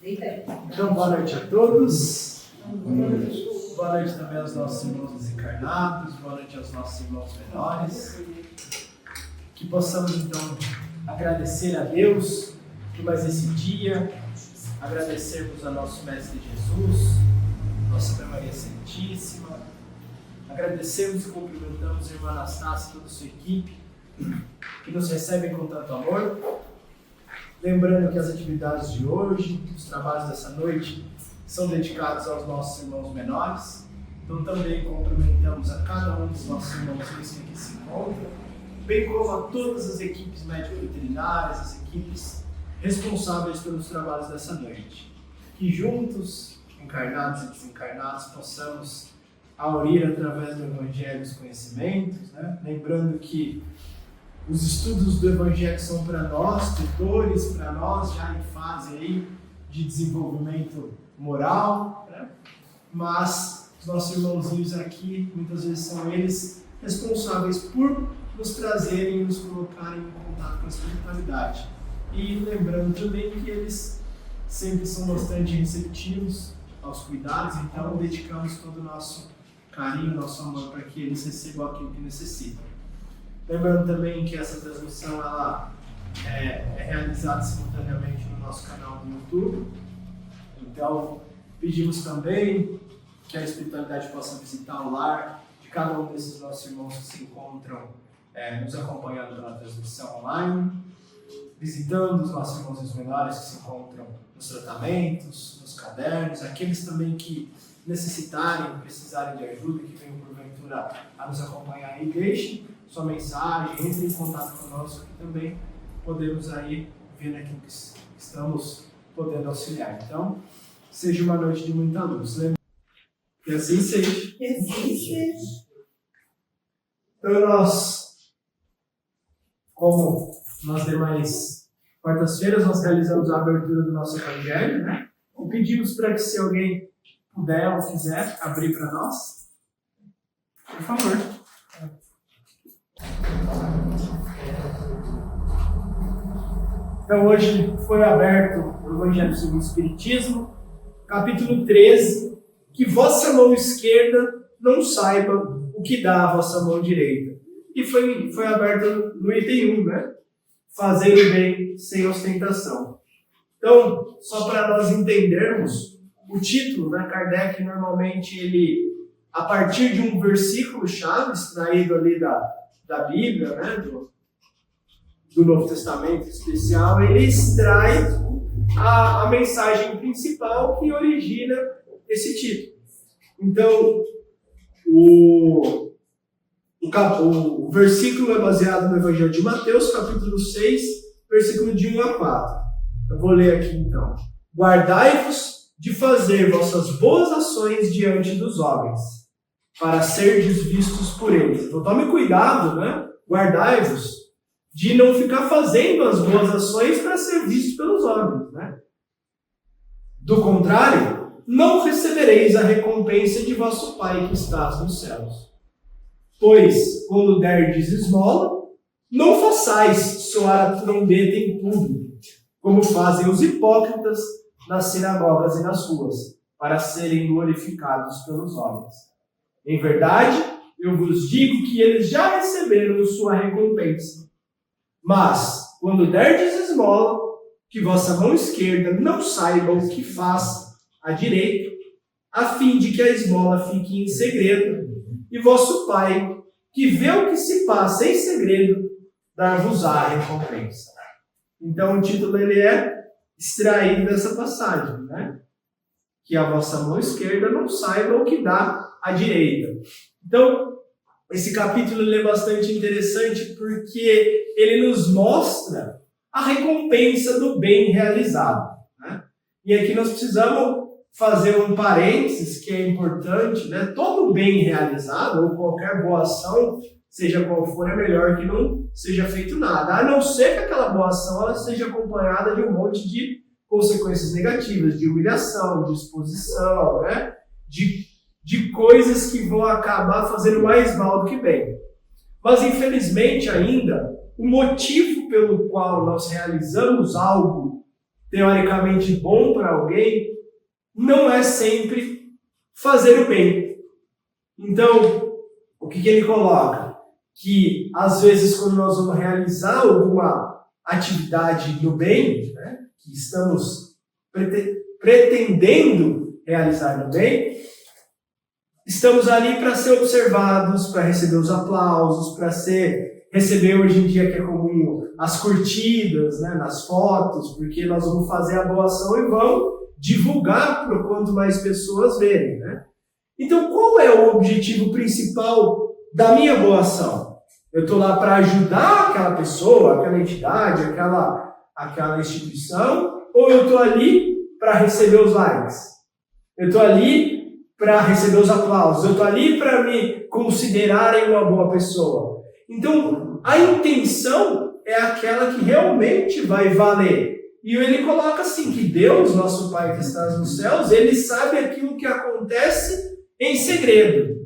Então, boa noite a todos. Boa noite também aos nossos irmãos desencarnados. Boa noite aos nossos irmãos menores. Que possamos, então, agradecer a Deus por mais esse dia. Agradecermos a nosso Mestre Jesus, Nossa Mãe Maria Santíssima. Agradecemos e cumprimentamos a irmã Anastácia e toda a sua equipe, que nos recebem com tanto amor. Lembrando que as atividades de hoje, os trabalhos dessa noite, são dedicados aos nossos irmãos menores. Então também cumprimentamos a cada um dos nossos irmãos que aqui se encontram, bem como a todas as equipes médico-veterinárias, as equipes responsáveis pelos trabalhos dessa noite. Que juntos, encarnados e desencarnados, possamos aurir através do Evangelho os conhecimentos, né? Lembrando que os estudos do Evangelho são para nós, tutores, para nós já em fase aí de desenvolvimento moral, né? Mas os nossos irmãozinhos aqui, muitas vezes são eles responsáveis por nos trazerem e nos colocarem em contato com a espiritualidade. E lembrando também que eles sempre são bastante receptivos aos cuidados, então dedicamos todo o nosso carinho, nosso amor para que eles recebam aquilo que necessitam. Lembrando também que essa transmissão ela é realizada simultaneamente no nosso canal no YouTube. Então, pedimos também que a espiritualidade possa visitar o lar de cada um desses nossos irmãos que se encontram nos acompanhando pela transmissão online, visitando os nossos irmãos menores que se encontram nos tratamentos, nos cadernos, aqueles também que necessitarem, precisarem de ajuda, que venham porventura a nos acompanhar aí, deixem sua mensagem, entre em contato conosco e também podemos aí ver aquilo que estamos podendo auxiliar. Então, seja uma noite de muita luz. Que assim seja. Que assim seja. Então nós, como nas demais quartas-feiras, nós realizamos a abertura do nosso Evangelho, né? E pedimos para que se alguém puder ou quiser abrir para nós, por favor. Então hoje foi aberto o Evangelho segundo o Espiritismo, capítulo 13, que vossa mão esquerda não saiba o que dá a vossa mão direita. E foi aberto no item 1, né? Fazer o bem sem ostentação. Então, só para nós entendermos, o título, né? Kardec normalmente ele, a partir de um versículo-chave extraído ali da Bíblia, né? Do Novo Testamento especial, ele extrai a mensagem principal que origina esse título. Então, o versículo é baseado no Evangelho de Mateus, capítulo 6, versículo de 1 a 4. Eu vou ler aqui então. Guardai-vos de fazer vossas boas ações diante dos homens, para serdes vistos por eles. Então tome cuidado, né? Guardai-vos de não ficar fazendo as boas ações para ser visto pelos homens, né? Do contrário, não recebereis a recompensa de vosso Pai que estás nos céus. Pois, quando derdes esmola, não façais soar a trombeta em público, como fazem os hipócritas nas sinagogas e nas ruas, para serem glorificados pelos homens. Em verdade, eu vos digo que eles já receberam sua recompensa. Mas, quando derdes esmola, que vossa mão esquerda não saiba o que faz a direita, a fim de que a esmola fique em segredo, e vosso Pai, que vê o que se passa em segredo, dar-vos-á a recompensa. Então o título ele é extraído dessa passagem, né? Que a vossa mão esquerda não saiba o que dá a direita. Então, esse capítulo ele é bastante interessante porque ele nos mostra a recompensa do bem realizado, né? E aqui nós precisamos fazer um parênteses que é importante, né? Todo bem realizado, ou qualquer boa ação, seja qual for, é melhor que não seja feito nada, a não ser que aquela boa ação ela seja acompanhada de um monte de consequências negativas, de humilhação, de exposição, né? De coisas que vão acabar fazendo mais mal do que bem. Mas, infelizmente, ainda, o motivo pelo qual nós realizamos algo teoricamente bom para alguém, não é sempre fazer o bem. Então, o que ele coloca? Que, às vezes, quando nós vamos realizar alguma atividade do bem, né, que estamos pretendendo realizar no bem, estamos ali para ser observados, para receber os aplausos, para receber hoje em dia, que é comum, as curtidas, né, nas fotos, porque nós vamos fazer a boa ação e vamos divulgar para quanto mais pessoas verem, né? Então, qual é o objetivo principal da minha boa ação? Eu estou lá para ajudar aquela pessoa, aquela entidade, aquela instituição, ou eu estou ali para receber os likes? Eu estou ali para receber os aplausos? Eu estou ali para me considerarem uma boa pessoa? Então, a intenção é aquela que realmente vai valer. E ele coloca assim, que Deus, nosso Pai que está nos céus, ele sabe aquilo que acontece em segredo.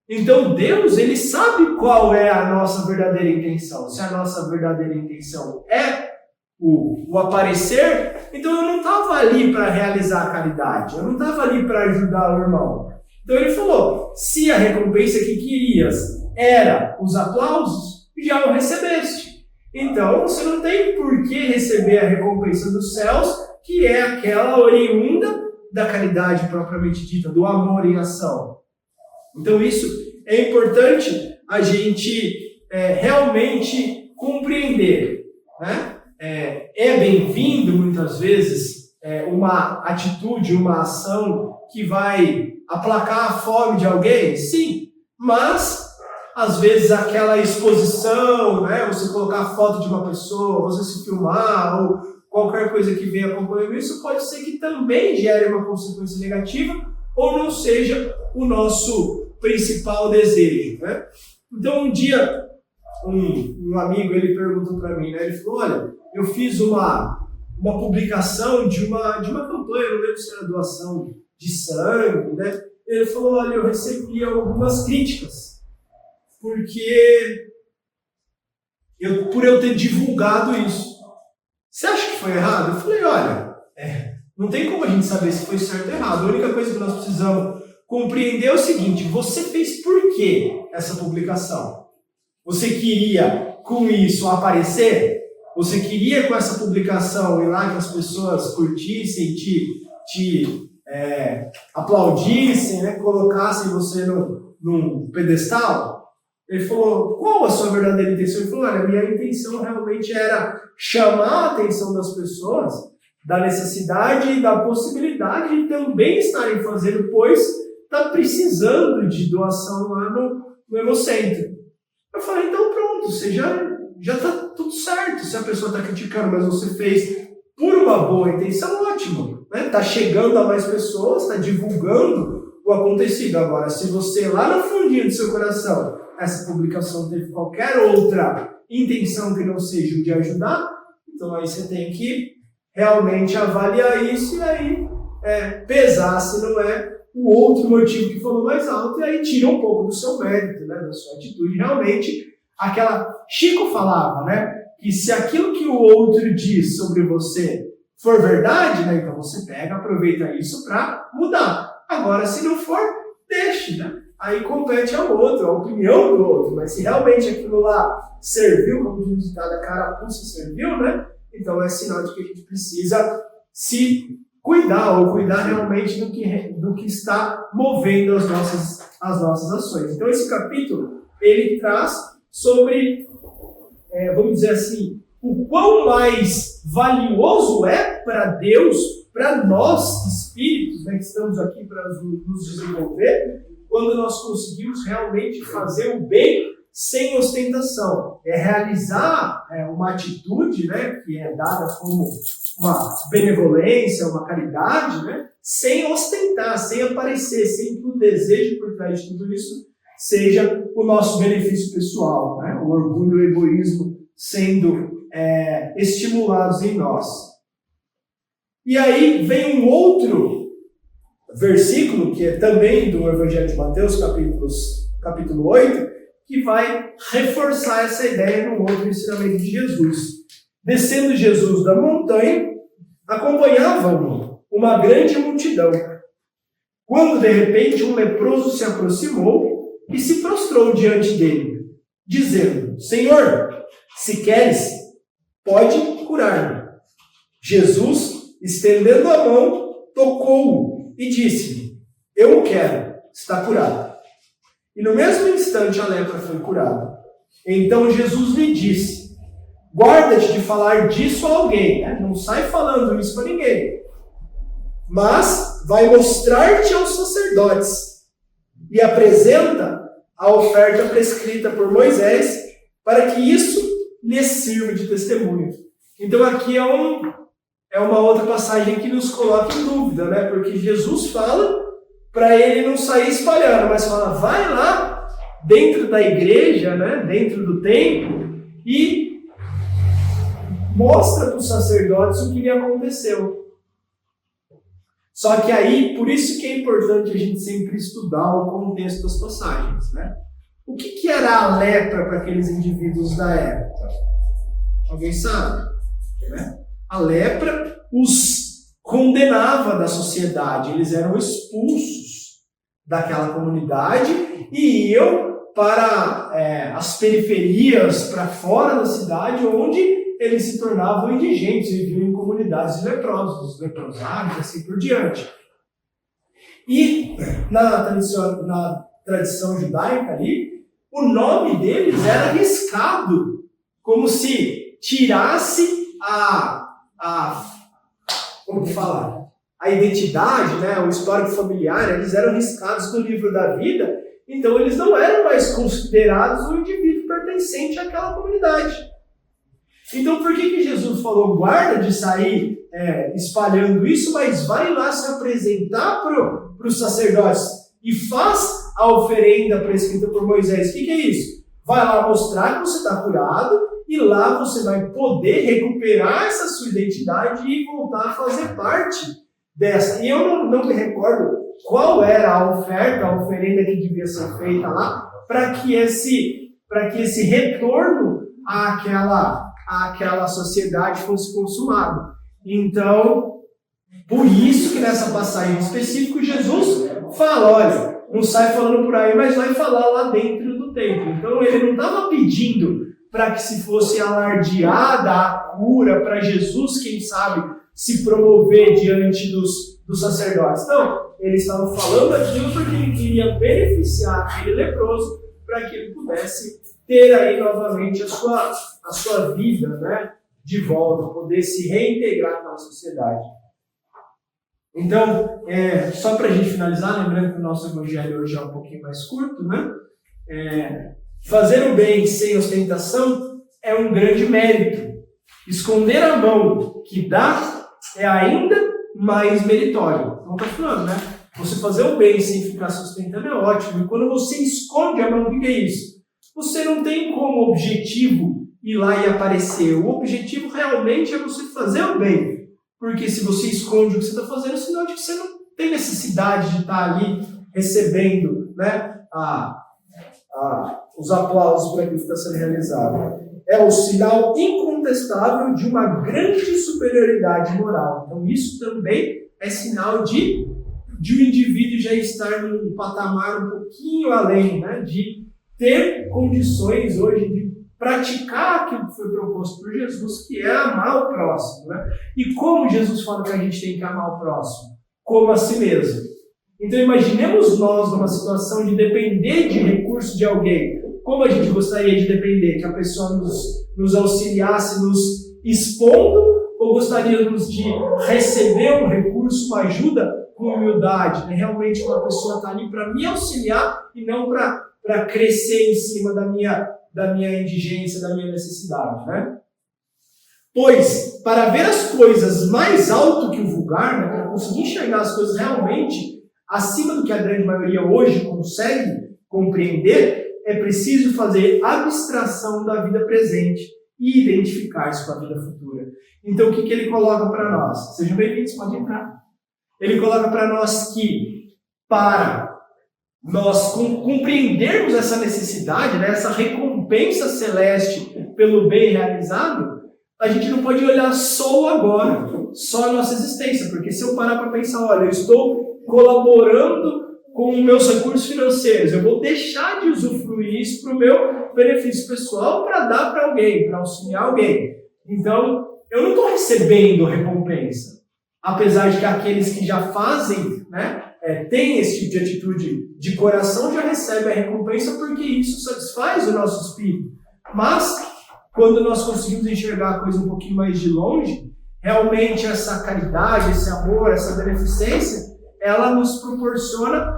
Então Deus, ele sabe qual é a nossa verdadeira intenção. Se a nossa verdadeira intenção é o aparecer, então eu não estava ali para realizar a caridade, eu não estava ali para ajudar o irmão. Então ele falou, se a recompensa que querias era os aplausos, já o recebeste. Então você não tem por que receber a recompensa dos céus, que é aquela oriunda da caridade propriamente dita, do amor em ação. Então isso é importante a gente realmente compreender, né? É bem-vindo muitas vezes uma atitude, uma ação que vai aplacar a fome de alguém? Sim, mas às vezes aquela exposição, né? Você colocar a foto de uma pessoa, você se filmar ou qualquer coisa que venha acompanhando isso, pode ser que também gere uma consequência negativa ou não seja o nosso principal desejo, né? Então um dia um amigo ele perguntou para mim, né? Ele falou, olha, eu fiz uma publicação de uma campanha, não lembro se era doação de sangue, né? Ele falou, olha, eu recebi algumas críticas porque por eu ter divulgado isso. Você acha que foi errado? Eu falei, olha, não tem como a gente saber se foi certo ou errado. A única coisa que nós precisamos compreender é o seguinte, você fez por quê essa publicação? Você queria com isso aparecer? Você queria com essa publicação ir lá que as pessoas curtissem, te aplaudissem, né? Colocassem você num pedestal? Ele falou, qual a sua verdadeira intenção? Ele falou, olha, a minha intenção realmente era chamar a atenção das pessoas da necessidade e da possibilidade de também estarem fazendo, pois está precisando de doação lá no Hemocentro. Eu falei, então pronto, você já está tudo certo. Se a pessoa está criticando, mas você fez por uma boa intenção, ótimo. Está chegando a mais pessoas, está divulgando o acontecido. Agora, se você lá no fundinho do seu coração, essa publicação teve qualquer outra intenção que não seja o de ajudar, então aí você tem que realmente avaliar isso e aí pesar se não é o outro motivo que falou mais alto, e aí tira um pouco do seu mérito, né, da sua atitude. Realmente, Chico falava, né, que se aquilo que o outro diz sobre você for verdade, né, então você aproveita isso para mudar. Agora, se não for, deixe, né? Aí compete ao outro, a opinião do outro. Mas se realmente aquilo lá serviu, como diz o ditado, a carapuça serviu, né? Então é sinal de que a gente precisa se cuidar, ou cuidar realmente do que está movendo as nossas ações. Então esse capítulo, ele traz sobre, vamos dizer assim, o quão mais valioso é para Deus, para nós espíritos, né, que estamos aqui para nos desenvolver, quando nós conseguimos realmente fazer o bem sem ostentação. É realizar uma atitude, né, que é dada como uma benevolência, uma caridade, né, sem ostentar, sem aparecer, sem que o desejo por trás de tudo isso seja o nosso benefício pessoal, né, o orgulho e o egoísmo sendo estimulados em nós. E aí vem um outro versículo, que é também do Evangelho de Mateus, capítulo 8, que vai reforçar essa ideia num outro ensinamento de Jesus. Descendo Jesus da montanha, acompanhavam-no uma grande multidão. Quando de repente um leproso se aproximou e se prostrou diante dele, dizendo: Senhor, se queres, pode curar-me. Jesus, estendendo a mão, tocou-o e disse-lhe: Eu o quero, está curado. E no mesmo instante a lepra foi curada. Então Jesus lhe disse: Guarda-te de falar disso a alguém, né? Não sai falando isso para ninguém. Mas vai mostrar-te aos sacerdotes e apresenta a oferta prescrita por Moisés para que isso lhes sirva de testemunho. Então aqui é uma outra passagem que nos coloca em dúvida, né? Porque Jesus fala para ele não sair espalhando, mas fala, vai lá dentro da igreja, né? Dentro do templo e mostra para os sacerdotes o que lhe aconteceu. Só que aí, por isso que é importante a gente sempre estudar o contexto das passagens, né? O que era a lepra para aqueles indivíduos da época? Alguém sabe? Né? A lepra os condenava da sociedade, eles eram expulsos daquela comunidade e iam para as periferias, para fora da cidade, onde eles se tornavam indigentes, viviam em comunidades de leprosos, leprosários e assim por diante. E na tradição judaica ali, o nome deles era riscado, como se tirasse como falar, a identidade, né, o histórico familiar, eles eram riscados do livro da vida, então eles não eram mais considerados um indivíduo pertencente àquela comunidade. Então por que Jesus falou, guarda de sair espalhando isso, mas vai lá se apresentar para os sacerdotes e faz a oferenda prescrita por Moisés? O que é isso? Vai lá mostrar que você está curado e lá você vai poder recuperar essa sua identidade e voltar a fazer parte dessa. E eu não me recordo qual era a oferta, a oferenda que devia ser feita lá para que esse retorno àquela sociedade fosse consumado. Então, por isso que nessa passagem específica Jesus fala, olha, não sai falando por aí, mas vai falar lá dentro do templo. Então ele não estava pedindo para que se fosse alardeada a cura, para Jesus, quem sabe, se promover diante dos sacerdotes. Não, ele estava falando aquilo porque ele queria beneficiar aquele leproso para que ele pudesse ter aí novamente a sua vida, né, de volta, poder se reintegrar na sociedade. Então, só para a gente finalizar, lembrando que o nosso evangelho hoje é um pouquinho mais curto, né? Fazer o bem sem ostentação é um grande mérito. Esconder a mão que dá é ainda mais meritório. Então está falando, né? Você fazer o bem sem ficar sustentando é ótimo. E quando você esconde a mão, o que é isso? Você não tem como objetivo ir lá e aparecer. O objetivo realmente é você fazer o bem. Porque se você esconde o que você está fazendo, é sinal de que você não tem necessidade de estar ali recebendo, né, os aplausos para aquilo que está sendo realizado. É o sinal incontestável de uma grande superioridade moral. Então isso também é sinal de o indivíduo já estar num patamar um pouquinho além, né, de ter condições hoje de praticar aquilo que foi proposto por Jesus, que é amar o próximo. Né? E como Jesus fala que a gente tem que amar o próximo? Como a si mesmo. Então imaginemos nós numa situação de depender de recurso de alguém. Como a gente gostaria de depender? Que a pessoa nos auxiliasse nos expondo, ou gostaríamos de receber um recurso, uma ajuda com humildade? Né? Realmente uma pessoa está ali para me auxiliar e não para crescer em cima da minha indigência, da minha necessidade, né? Pois, para ver as coisas mais alto que o vulgar, né, para conseguir enxergar as coisas realmente acima do que a grande maioria hoje consegue compreender, é preciso fazer abstração da vida presente e identificar-se com a vida futura. Então, o que ele coloca para nós? Sejam bem-vindos, pode entrar. Ele coloca para nós que, para nós compreendermos essa necessidade, né, essa recompensa celeste pelo bem realizado, a gente não pode olhar só o agora, só a nossa existência, porque se eu parar para pensar, olha, eu estou colaborando com meus recursos financeiros, eu vou deixar de usufruir isso para o meu benefício pessoal para dar para alguém, para auxiliar alguém. Então, eu não estou recebendo recompensa. Apesar de que aqueles que já fazem, né, têm esse tipo de atitude de coração, já recebem a recompensa porque isso satisfaz o nosso espírito. Mas, quando nós conseguimos enxergar a coisa um pouquinho mais de longe, realmente essa caridade, esse amor, essa beneficência, ela nos proporciona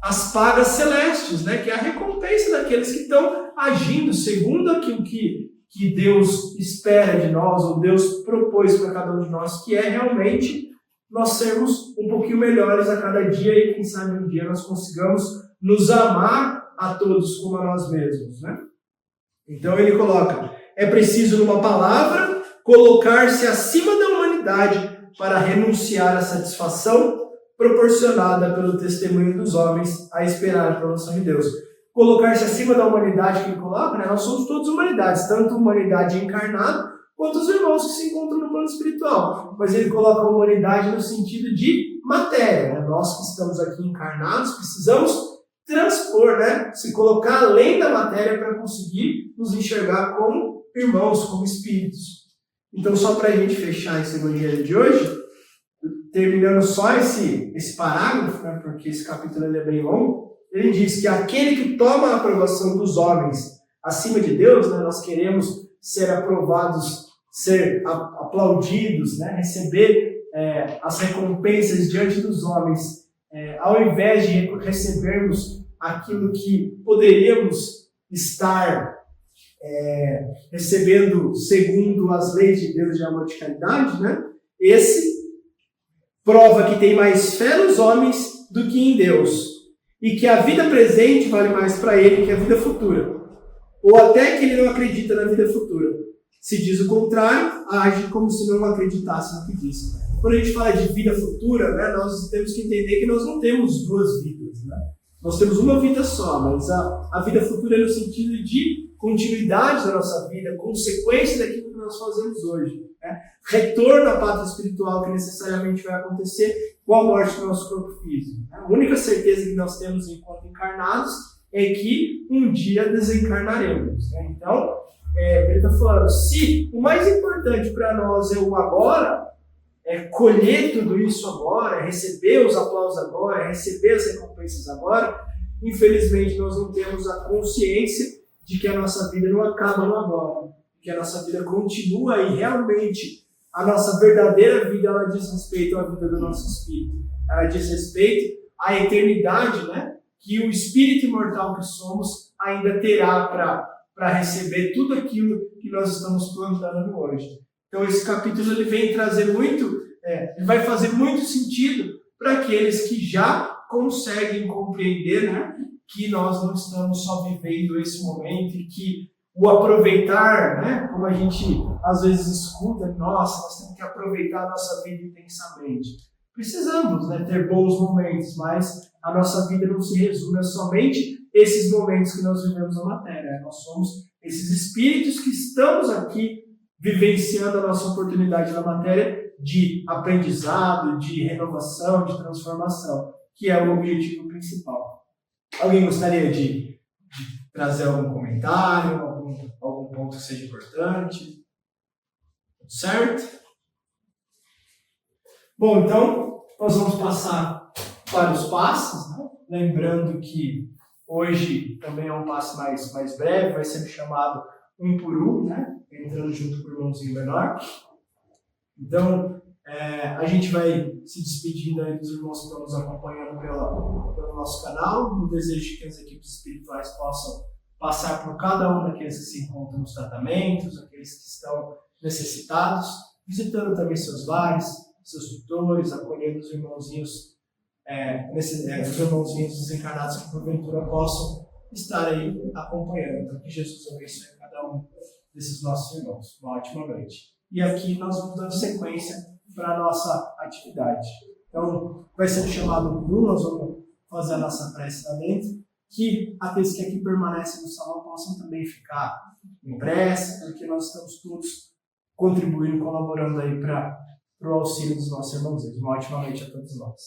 as pagas celestes, né? Que é a recompensa daqueles que estão agindo segundo aquilo que Deus espera de nós, ou Deus propôs para cada um de nós, que é realmente nós sermos um pouquinho melhores a cada dia e quem sabe um dia nós consigamos nos amar a todos como a nós mesmos, né? Então ele coloca, é preciso numa palavra colocar-se acima da humanidade para renunciar à satisfação proporcionada pelo testemunho dos homens a esperar a aprovação de Deus. Colocar-se acima da humanidade que ele coloca, né? Nós somos todos humanidades, tanto humanidade encarnada quanto os irmãos que se encontram no plano espiritual. Mas ele coloca a humanidade no sentido de matéria, né? Nós que estamos aqui encarnados precisamos transpor, né? Se colocar além da matéria para conseguir nos enxergar como irmãos, como espíritos. Então, só para a gente fechar esse evangelho de hoje, terminando só esse parágrafo, né, porque esse capítulo ele é bem longo, ele diz que aquele que toma a aprovação dos homens acima de Deus, né, nós queremos ser aprovados, ser aplaudidos, né, receber as recompensas diante dos homens, ao invés de recebermos aquilo que poderíamos estar recebendo segundo as leis de Deus de amor e de caridade, né, esse prova que tem mais fé nos homens do que em Deus, e que a vida presente vale mais para ele que a vida futura, ou até que ele não acredita na vida futura. Se diz o contrário, age como se não acreditasse no que diz. Quando a gente fala de vida futura, né, nós temos que entender que nós não temos duas vidas, né? Nós temos uma vida só, mas a vida futura é no sentido de continuidade da nossa vida, consequência daquilo que nós fazemos hoje. Né? Retorno à pátria espiritual que necessariamente vai acontecer com a morte do nosso corpo físico. Né? A única certeza que nós temos enquanto encarnados é que um dia desencarnaremos. Né? Então, ele está falando, se o mais importante para nós é o agora, é colher tudo isso agora, é receber os aplausos agora, é receber as recompensas agora, infelizmente nós não temos a consciência de que a nossa vida não acaba no agora, que a nossa vida continua e realmente a nossa verdadeira vida ela diz respeito à vida do nosso espírito, ela diz respeito à eternidade, né, que o espírito imortal que somos ainda terá para receber tudo aquilo que nós estamos plantando hoje. Então esse capítulo ele vem trazer ele vai fazer muito sentido para aqueles que já conseguem compreender, né, que nós não estamos só vivendo esse momento e que o aproveitar, né, como a gente às vezes escuta, nossa, nós temos que aproveitar a nossa vida intensamente. Precisamos, né, ter bons momentos, mas a nossa vida não se resume a somente esses momentos que nós vivemos na matéria. Nós somos esses espíritos que estamos aqui vivenciando a nossa oportunidade na matéria de aprendizado, de renovação, de transformação, que é o objetivo principal. Alguém gostaria de trazer algum comentário, algum ponto que seja importante? Certo? Bom, então, nós vamos passar para os passos, né? Lembrando que hoje também é um passo mais breve, vai ser chamado um por um, né? Entrando junto com o irmãozinho menor. Então, a gente vai se despedindo aí dos irmãos que estão nos acompanhando pelo nosso canal, no desejo que as equipes espirituais possam passar por cada um daqueles que se encontram nos tratamentos, aqueles que estão necessitados, visitando também seus lares, seus tutores, acolhendo os irmãozinhos, os irmãozinhos desencarnados que porventura possam estar aí acompanhando. Então, que Jesus abençoe cada um desses nossos irmãos. Uma ótima noite. E aqui nós vamos dando sequência para a nossa atividade. Então, vai ser chamado por nós vamos fazer a nossa prece lá dentro, que aqueles que aqui permanecem no salão possam também ficar em prece, porque nós estamos todos contribuindo, colaborando aí para o auxílio dos nossos irmãos. Uma ótima noite a todos nós.